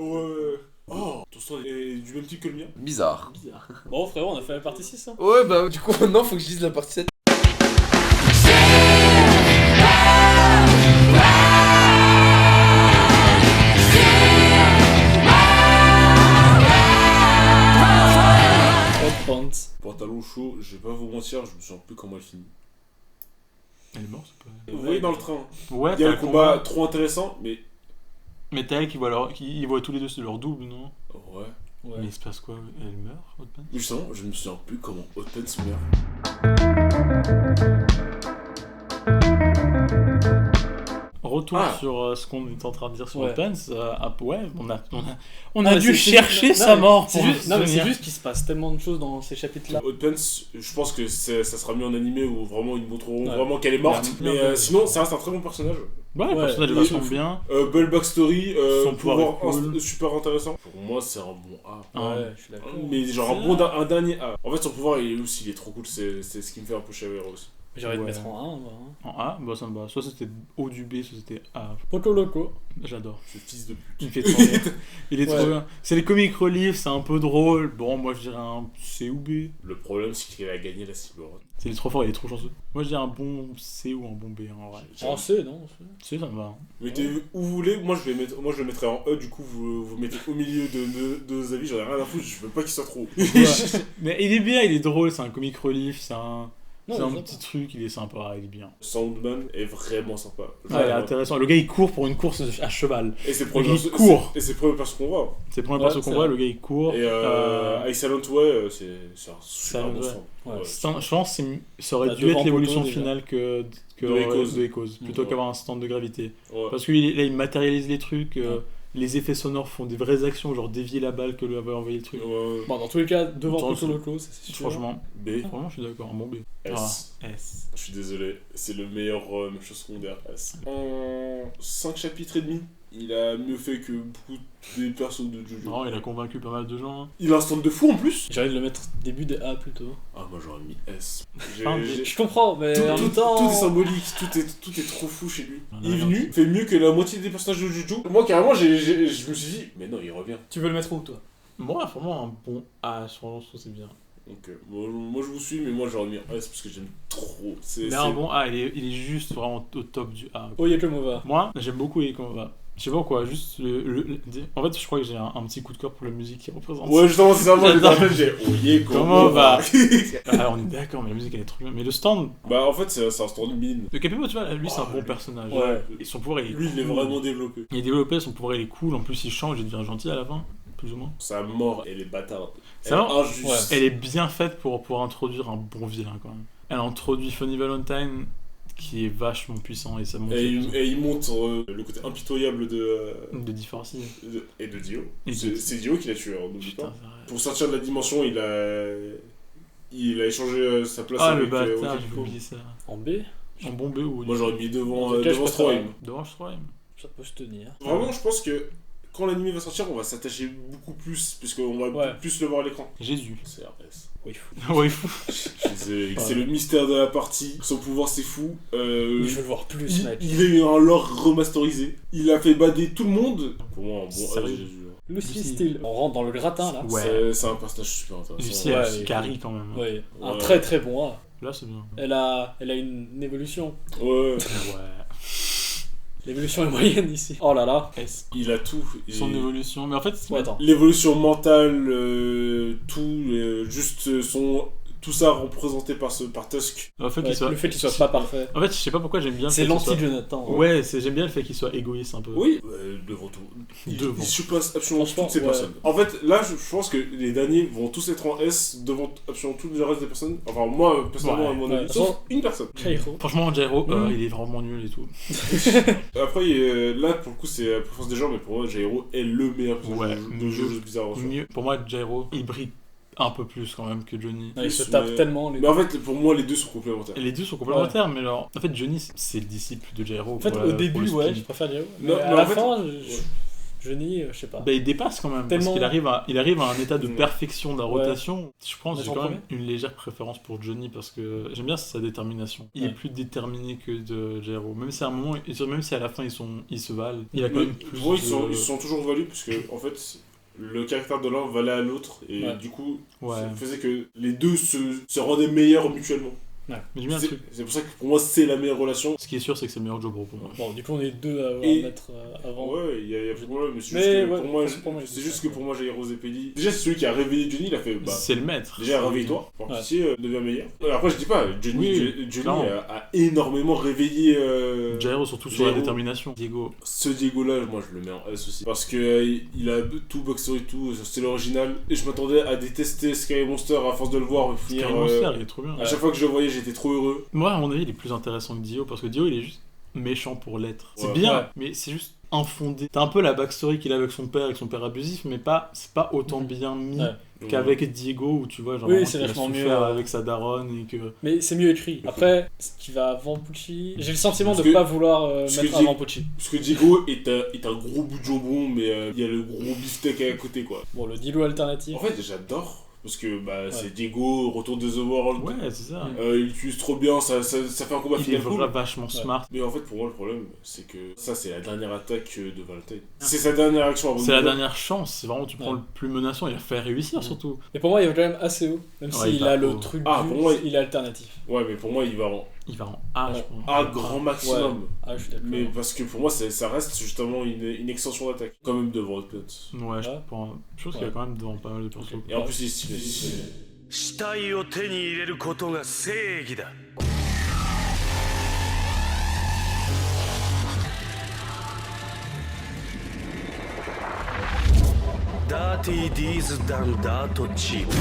[SPEAKER 3] Oh, ton stand est du même type que le mien.
[SPEAKER 2] Bizarre.
[SPEAKER 4] Bizarre.
[SPEAKER 1] Bon, frérot, on a fait la partie 6, hein.
[SPEAKER 2] Ouais, bah du coup, maintenant, faut que je dise la partie 7.
[SPEAKER 1] Hot Pants.
[SPEAKER 3] Pantalon chaud, je vais pas vous mentir, je me souviens plus comment elle finit.
[SPEAKER 4] Elle est morte ou pas
[SPEAKER 3] Vous voyez dans le train,
[SPEAKER 5] Ouais,
[SPEAKER 3] il y a
[SPEAKER 5] t'as
[SPEAKER 3] le combat trop intéressant, mais.
[SPEAKER 5] Mais t'as elle qui voit, ils voient tous les deux leur double, non?
[SPEAKER 3] Ouais.
[SPEAKER 1] Ouais.
[SPEAKER 5] Mais il se passe quoi? Elle meurt, Hotman?
[SPEAKER 3] Justement, je me souviens plus comment Hotpants meurt.
[SPEAKER 5] Retour
[SPEAKER 3] Ah.
[SPEAKER 5] sur ce qu'on est en train de dire sur
[SPEAKER 1] Ouais.
[SPEAKER 5] Hotman, ouais, on a
[SPEAKER 1] Non, mais
[SPEAKER 5] dû
[SPEAKER 1] c'est-
[SPEAKER 5] chercher
[SPEAKER 1] non,
[SPEAKER 5] sa
[SPEAKER 1] mais
[SPEAKER 5] mort
[SPEAKER 1] c'est
[SPEAKER 5] pour
[SPEAKER 1] juste, non, mais c'est
[SPEAKER 5] venir.
[SPEAKER 1] juste qu'il se passe tellement de choses dans ces chapitres-là.
[SPEAKER 3] Hotpants, je pense que ça sera mis en animé où vraiment ils montreront
[SPEAKER 1] Ouais.
[SPEAKER 3] vraiment qu'elle est morte.
[SPEAKER 5] Ouais.
[SPEAKER 3] Mais sinon, ça reste un très bon personnage.
[SPEAKER 5] Ouais, le
[SPEAKER 1] Ouais,
[SPEAKER 5] personnage est
[SPEAKER 3] il est
[SPEAKER 5] vachement
[SPEAKER 3] fou.
[SPEAKER 5] bien.
[SPEAKER 3] Belle backstory,
[SPEAKER 5] Son pouvoir est cool.
[SPEAKER 3] super intéressant. Pour moi, c'est un bon A.
[SPEAKER 5] Ah.
[SPEAKER 1] Ouais, je suis d'accord.
[SPEAKER 3] Mais genre un dernier A. En fait, son pouvoir, il est trop cool. C'est ce qui me fait un peu chérir aussi.
[SPEAKER 1] J'aurais de
[SPEAKER 5] Ouais.
[SPEAKER 1] mettre en 1, moi. Hein.
[SPEAKER 5] En A, bah ça me va. Soit c'était haut du B, soit c'était A.
[SPEAKER 1] Poco Loco.
[SPEAKER 5] J'adore.
[SPEAKER 3] Ce fils de pute.
[SPEAKER 5] Il me fait trop rire. Il est
[SPEAKER 1] Ouais.
[SPEAKER 5] trop bien. C'est les comic relief, c'est un peu drôle. Bon, moi je dirais un C ou B.
[SPEAKER 3] Le problème, c'est qu'il a gagné la Silverhawk.
[SPEAKER 5] C'est il est trop fort, il est trop chanceux. Moi je dirais un bon C ou un bon B en vrai.
[SPEAKER 1] En C, non
[SPEAKER 5] C, ça me va. Hein.
[SPEAKER 3] Mettez où vous voulez, moi je le mettrai en E, du coup vous mettez au milieu de nos avis, j'en ai rien à foutre, je veux pas qu'il soit trop haut.
[SPEAKER 5] Mais il est bien, il est drôle, c'est un comic relief, c'est un
[SPEAKER 1] Non,
[SPEAKER 5] c'est
[SPEAKER 1] il
[SPEAKER 5] un
[SPEAKER 1] est
[SPEAKER 5] petit truc, il est sympa, il est bien.
[SPEAKER 3] Soundman est vraiment sympa.
[SPEAKER 5] Ouais, il est intéressant. Le gars il court pour une course à cheval.
[SPEAKER 3] Et c'est le
[SPEAKER 5] Il
[SPEAKER 3] premier perso-
[SPEAKER 5] court.
[SPEAKER 3] et c'est le premier perso qu'on voit.
[SPEAKER 5] C'est le premier
[SPEAKER 1] Ouais,
[SPEAKER 5] perso qu'on
[SPEAKER 1] c'est
[SPEAKER 5] voit,
[SPEAKER 1] vrai.
[SPEAKER 5] le gars il court.
[SPEAKER 3] Et Silent Way, c'est un super
[SPEAKER 5] Silent
[SPEAKER 3] bon
[SPEAKER 5] Way.
[SPEAKER 3] sound.
[SPEAKER 1] Ouais.
[SPEAKER 5] Je pense que ça aurait
[SPEAKER 1] Bah,
[SPEAKER 5] dû
[SPEAKER 1] devant
[SPEAKER 5] être l'évolution
[SPEAKER 1] Poco, déjà.
[SPEAKER 5] finale que
[SPEAKER 3] De Echoes.
[SPEAKER 5] de Echoes, plutôt
[SPEAKER 3] Ouais.
[SPEAKER 5] qu'avoir un stand de gravité.
[SPEAKER 3] Ouais.
[SPEAKER 5] Parce que là il matérialise les trucs, les effets sonores font des vraies actions, genre dévier la balle que lui avait envoyé le truc.
[SPEAKER 3] Ouais.
[SPEAKER 1] Bon, dans tous les cas, devant
[SPEAKER 5] Attends,
[SPEAKER 1] Poco Loco, ça, c'est sûr.
[SPEAKER 5] Franchement,
[SPEAKER 3] B,
[SPEAKER 5] je suis d'accord, un bon B.
[SPEAKER 3] S.
[SPEAKER 5] Ah, S.
[SPEAKER 3] Je suis désolé, c'est le meilleur chose secondaire S. En 5 chapitres et demi, il a mieux fait que beaucoup des persos de Jojo.
[SPEAKER 5] Non, il a convaincu pas mal de gens. Hein.
[SPEAKER 3] Il a un stand de fou en plus.
[SPEAKER 1] J'ai envie de le mettre début des A plutôt.
[SPEAKER 3] Ah, moi j'aurais mis S.
[SPEAKER 5] Ah,
[SPEAKER 1] Je comprends, mais en même temps.
[SPEAKER 3] Tout est symbolique, tout est trop fou chez lui.
[SPEAKER 5] On a
[SPEAKER 3] Il est
[SPEAKER 5] rien
[SPEAKER 3] venu, fait mieux que la moitié des personnages de Jojo. Moi carrément, je me suis dit, mais non, il revient.
[SPEAKER 1] Tu veux le mettre où, toi
[SPEAKER 5] Moi, vraiment, un bon A, franchement, je trouve que c'est bien.
[SPEAKER 3] Donc moi je vous suis, mais moi j'aurais mis un S parce que j'aime trop.
[SPEAKER 5] Mais un bon A, il est juste vraiment au top du A.
[SPEAKER 1] Oh, Yakomova.
[SPEAKER 5] Moi, j'aime beaucoup Yakomova. Je sais pas pourquoi, juste en fait, je crois que j'ai un petit coup de cœur pour la musique qui représente.
[SPEAKER 3] Ouais, justement, c'est ça, moi
[SPEAKER 5] J'adore.
[SPEAKER 3] j'ai oyé
[SPEAKER 5] Comment va Alors, on est d'accord, mais la musique elle est trop bien. Mais le stand,
[SPEAKER 3] Bah en fait, c'est un stand mine.
[SPEAKER 5] le Capémo, tu vois, lui c'est un
[SPEAKER 3] Oh,
[SPEAKER 5] bon
[SPEAKER 3] lui.
[SPEAKER 5] personnage.
[SPEAKER 3] Ouais.
[SPEAKER 5] Et son pouvoir, il est
[SPEAKER 3] Lui, il est
[SPEAKER 5] cool.
[SPEAKER 3] vraiment développé.
[SPEAKER 5] Il est développé, son pouvoir il est cool. En plus, il change, il devient gentil à la fin, plus ou moins.
[SPEAKER 3] Sa mort, elle est bâtarde.
[SPEAKER 5] Ça
[SPEAKER 3] Elle est
[SPEAKER 5] va
[SPEAKER 3] injuste.
[SPEAKER 1] Ouais.
[SPEAKER 5] Elle est bien faite pour introduire un bon vilain quand même. Elle introduit Funny Valentine qui est vachement puissant et ça montre
[SPEAKER 3] Et il montre le côté impitoyable
[SPEAKER 5] de DeForce.
[SPEAKER 3] et de Dio.
[SPEAKER 5] Et
[SPEAKER 3] C'est Dio qui l'a tué, hein, n'oublie
[SPEAKER 5] Putain,
[SPEAKER 3] pas.
[SPEAKER 5] c'est vrai.
[SPEAKER 3] Pour sortir de la dimension, il a échangé sa place
[SPEAKER 5] Ah le
[SPEAKER 3] avec
[SPEAKER 5] bâtard,
[SPEAKER 3] Okiko.
[SPEAKER 5] j'ai oublié ça.
[SPEAKER 1] En B,
[SPEAKER 5] En bon B ou
[SPEAKER 3] Moi j'aurais mis devant,
[SPEAKER 1] En tout cas, je
[SPEAKER 3] devant
[SPEAKER 1] préfère-
[SPEAKER 3] Stroheim.
[SPEAKER 5] devant Stroheim.
[SPEAKER 1] ça peut se tenir.
[SPEAKER 3] Vraiment, je pense que quand l'anime va sortir, on va s'attacher beaucoup plus, puisqu'on va
[SPEAKER 1] Ouais.
[SPEAKER 3] plus le voir à l'écran.
[SPEAKER 5] Jésus.
[SPEAKER 3] C'est RS.
[SPEAKER 1] Oui, fou.
[SPEAKER 5] Ouais, fou.
[SPEAKER 3] C'est le mystère de la partie. Son pouvoir, c'est fou.
[SPEAKER 1] Mais je veux le voir plus, mec.
[SPEAKER 3] Il est un lore remasterisé. Il a fait bader tout le monde. Pour moi, un bon
[SPEAKER 5] Sérieux
[SPEAKER 3] Jésus.
[SPEAKER 1] Lucy
[SPEAKER 5] Lucy.
[SPEAKER 1] Steele. On rentre dans le gratin, là.
[SPEAKER 5] Ouais.
[SPEAKER 3] C'est un personnage super intéressant.
[SPEAKER 5] Lucie,
[SPEAKER 1] Ouais,
[SPEAKER 5] elle
[SPEAKER 1] ouais,
[SPEAKER 5] carry quand même.
[SPEAKER 1] Ouais. Un
[SPEAKER 3] Ouais.
[SPEAKER 1] très très bon A.
[SPEAKER 5] Là, c'est bien.
[SPEAKER 1] Elle a une évolution.
[SPEAKER 3] Ouais.
[SPEAKER 5] Ouais.
[SPEAKER 1] L'évolution est moyenne ici. Oh là là.
[SPEAKER 5] S.
[SPEAKER 3] Il a tout. Et
[SPEAKER 5] Son évolution. Mais en fait,
[SPEAKER 1] Ouais, attends.
[SPEAKER 3] l'évolution mentale, juste tout ça représenté par Tusk.
[SPEAKER 5] En fait,
[SPEAKER 1] Ouais,
[SPEAKER 5] qu'il soit...
[SPEAKER 1] Le fait qu'il soit pas parfait.
[SPEAKER 5] En fait, je sais pas pourquoi j'aime bien. le
[SPEAKER 1] C'est
[SPEAKER 5] fait qu'il soit-
[SPEAKER 1] l'anti-Jonathan.
[SPEAKER 5] Ouais, j'aime bien le fait qu'il soit égoïste un peu.
[SPEAKER 3] Oui, devant tout.
[SPEAKER 5] Devant.
[SPEAKER 3] Il surpasse absolument
[SPEAKER 1] Franchement,
[SPEAKER 3] toutes ces
[SPEAKER 1] ouais.
[SPEAKER 3] personnes. En fait, là, je pense que les derniers vont tous être en S devant absolument tout le reste des personnes. Enfin, moi, personnellement,
[SPEAKER 5] Ouais.
[SPEAKER 3] à mon
[SPEAKER 1] Ouais.
[SPEAKER 3] avis, sauf une personne.
[SPEAKER 1] Jairo.
[SPEAKER 5] Franchement, Jairo,
[SPEAKER 1] Mhm.
[SPEAKER 5] il est vraiment nul et tout.
[SPEAKER 3] Après, là, pour le coup, c'est la préférence des gens, mais pour moi, Jairo est le meilleur personnage
[SPEAKER 5] Ouais,
[SPEAKER 3] de jeu bizarre.
[SPEAKER 5] Mieux. Pour moi, Jairo, il brille un peu plus quand même que Johnny.
[SPEAKER 1] Il se
[SPEAKER 3] Mais-
[SPEAKER 1] tape tellement les
[SPEAKER 3] Mais en fait, pour moi, les deux sont complémentaires.
[SPEAKER 5] Et les deux sont complémentaires, mais alors, en fait, Johnny, c'est le disciple de Jairo.
[SPEAKER 1] En fait, au début, ouais, je préfère Jairo. Mais
[SPEAKER 3] Non,
[SPEAKER 1] à
[SPEAKER 3] mais
[SPEAKER 1] la
[SPEAKER 3] en fait-
[SPEAKER 1] fin,
[SPEAKER 3] ouais.
[SPEAKER 1] Johnny, je sais pas.
[SPEAKER 5] Bah, il dépasse quand même,
[SPEAKER 1] Tellement-
[SPEAKER 5] parce qu'il arrive à un état de
[SPEAKER 3] Mm.
[SPEAKER 5] perfection de la
[SPEAKER 1] Ouais.
[SPEAKER 5] rotation. Je pense que
[SPEAKER 1] Mais
[SPEAKER 5] j'ai
[SPEAKER 1] en
[SPEAKER 5] quand même une légère préférence pour Johnny, parce que j'aime bien sa détermination. Il
[SPEAKER 1] Ouais.
[SPEAKER 5] est plus déterminé que de Jairo. Même si à un moment, même si à la fin ils se valent, il a quand
[SPEAKER 3] Mais
[SPEAKER 5] même plus
[SPEAKER 3] pour moi, ils
[SPEAKER 5] de-
[SPEAKER 3] sont toujours valus, parce que, en fait, le caractère de l'un valait à l'autre, et
[SPEAKER 1] Ouais.
[SPEAKER 3] du coup,
[SPEAKER 5] Ouais.
[SPEAKER 3] ça faisait que les deux se rendaient meilleurs mutuellement.
[SPEAKER 5] Mais j'aime bien le
[SPEAKER 3] C'est
[SPEAKER 5] truc.
[SPEAKER 3] c'est pour ça que pour moi, c'est la meilleure relation.
[SPEAKER 5] Ce qui est sûr, c'est que c'est le meilleur Jobro pour moi.
[SPEAKER 1] Bon, du coup, on est deux à avoir
[SPEAKER 3] Et-
[SPEAKER 1] mettre avant.
[SPEAKER 3] Ouais, il y a pas de problème, mais c'est
[SPEAKER 1] Mais
[SPEAKER 3] juste que
[SPEAKER 1] ouais,
[SPEAKER 3] pour moi,
[SPEAKER 1] pour moi,
[SPEAKER 3] c'est
[SPEAKER 1] c'est
[SPEAKER 3] juste
[SPEAKER 1] ça.
[SPEAKER 3] que pour moi, Jairo Zepelli. Déjà, c'est celui qui a réveillé Johnny, il a fait, bah,
[SPEAKER 5] C'est le maître.
[SPEAKER 3] déjà réveille-toi, pour
[SPEAKER 1] Ouais.
[SPEAKER 3] pitié, deviens meilleur. Après, je dis pas, Johnny,
[SPEAKER 5] Oui,
[SPEAKER 3] Johnny
[SPEAKER 5] clairement.
[SPEAKER 3] a énormément réveillé
[SPEAKER 5] Jairo, surtout sur la
[SPEAKER 3] Jairo.
[SPEAKER 5] détermination. Diego.
[SPEAKER 3] ce Diego-là, moi, je le mets en S aussi. Parce que il a tout backstory, tout, c'est l'original. Et je m'attendais à détester Sky Monster à force de le voir finir.
[SPEAKER 5] Sky Monster, il est trop bien.
[SPEAKER 3] À chaque fois que je le voyais, j'étais trop heureux.
[SPEAKER 5] Moi, à mon avis, il est plus intéressant que Dio parce que Dio, il est juste méchant pour l'être. C'est
[SPEAKER 3] Ouais.
[SPEAKER 5] bien,
[SPEAKER 1] Ouais.
[SPEAKER 5] mais c'est juste infondé. T'as un peu la backstory qu'il a avec son père abusif, mais c'est pas autant bien mis
[SPEAKER 1] Ouais.
[SPEAKER 5] qu'avec Diego où tu vois, genre,
[SPEAKER 1] Oui,
[SPEAKER 5] vraiment
[SPEAKER 1] c'est
[SPEAKER 5] qu'il a
[SPEAKER 1] vachement
[SPEAKER 5] souffert
[SPEAKER 1] mieux,
[SPEAKER 5] avec sa daronne et que.
[SPEAKER 1] Mais c'est mieux écrit. Après, ce qui va avant Pucci, j'ai le sentiment
[SPEAKER 3] Parce
[SPEAKER 1] de
[SPEAKER 3] que-
[SPEAKER 1] pas vouloir
[SPEAKER 3] parce que
[SPEAKER 1] mettre
[SPEAKER 3] Diego-
[SPEAKER 1] avant Pucci.
[SPEAKER 3] Parce que Diego est un gros bout de jambon, mais il y a le gros beefsteak à côté, quoi.
[SPEAKER 1] Bon, le Dilo alternatif.
[SPEAKER 3] En fait, j'adore Parce que c'est Diego, retour de The World.
[SPEAKER 5] Ouais, c'est ça.
[SPEAKER 3] Il utilise trop bien, ça fait un combat
[SPEAKER 5] Il est
[SPEAKER 3] final cool.
[SPEAKER 5] vachement smart.
[SPEAKER 3] Mais en fait, pour moi, le problème, c'est que ça, c'est la dernière attaque de Valentine. C'est sa dernière action avant de
[SPEAKER 5] C'est la
[SPEAKER 3] mourir.
[SPEAKER 5] dernière chance, c'est vraiment tu prends le plus menaçant, il a fait réussir surtout.
[SPEAKER 1] Mais pour moi, il va quand même assez haut. Même
[SPEAKER 5] Ouais, il
[SPEAKER 1] s'il
[SPEAKER 5] va
[SPEAKER 1] a le
[SPEAKER 5] haut.
[SPEAKER 1] truc
[SPEAKER 3] Ah,
[SPEAKER 1] du-
[SPEAKER 3] pour moi,
[SPEAKER 1] il est alternatif.
[SPEAKER 3] Ouais, mais pour moi, il va en
[SPEAKER 5] Il va en A,
[SPEAKER 1] Ouais.
[SPEAKER 5] je pense.
[SPEAKER 3] A grand maximum.
[SPEAKER 1] Ouais. Ah, je suis d'accord.
[SPEAKER 3] Mais parce que pour moi, ça reste justement une extension d'attaque. Quand même devant Hotpants.
[SPEAKER 5] Ouais, je
[SPEAKER 1] Ouais.
[SPEAKER 5] pense qu'il y a quand même devant pas mal de persos.
[SPEAKER 3] Et en plus, il est stylé.
[SPEAKER 6] 死体を手に入れることが正義だ。ダーティーディーズ・ダン・ダート・チープ。